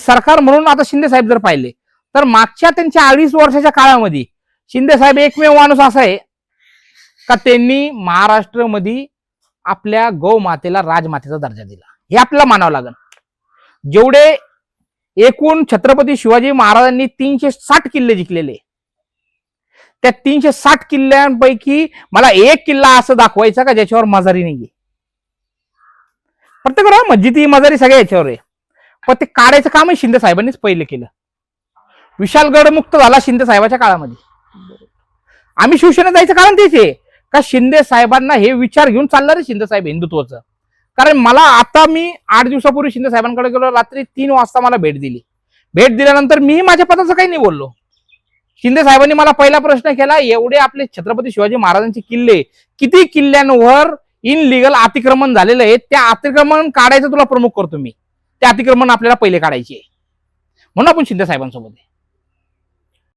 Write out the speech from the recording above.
सरकार म्हणून आता शिंदे साहेब जर पाहिले तर मागच्या त्यांच्या 2.5 वर्षाच्या काळामध्ये शिंदे साहेब एकमेव माणूस असा आहे का त्यांनी महाराष्ट्रामध्ये आपल्या गौमातेला राजमातेचा दर्जा दिला, हे आपल्याला मानावं लागेल. जेवढे एकूण छत्रपती शिवाजी महाराजांनी 360 किल्ले जिंकलेले, त्या 360 किल्ल्यांपैकी मला एक किल्ला असं दाखवायचा का ज्याच्यावर मजारी नाहीये. प्रत्येक मस्जिदी मजारी सगळ्या याच्यावर आहे, पण ते काढायचं कामही शिंदे साहेबांनीच पहिले केलं. विशालगड मुक्त झाला शिंदे साहेबाच्या काळामध्ये. आम्ही शिवसेनेत जायचं कारण तेच आहे का शिंदे साहेबांना हे विचार घेऊन चाललं रे शिंदे साहेब हिंदुत्वाचं. कारण मला आता मी 8 दिवसापूर्वी शिंदे साहेबांकडे गेलो, रात्री 3 वाजता मला भेट दिली. भेट दिल्यानंतर मी माझ्या पदाचं काही नाही बोललो. शिंदे साहेबांनी मला पहिला प्रश्न केला, एवढे आपले छत्रपती शिवाजी महाराजांचे किल्ले, किती किल्ल्यांवर इनलिगल अतिक्रमण झालेलं आहे, त्या अतिक्रमण काढायचं तुला प्रमुख करतो मी, ते अतिक्रमण आपल्याला पहिले काढायचे म्हणून आपण शिंदे साहेबांसोबत आहे.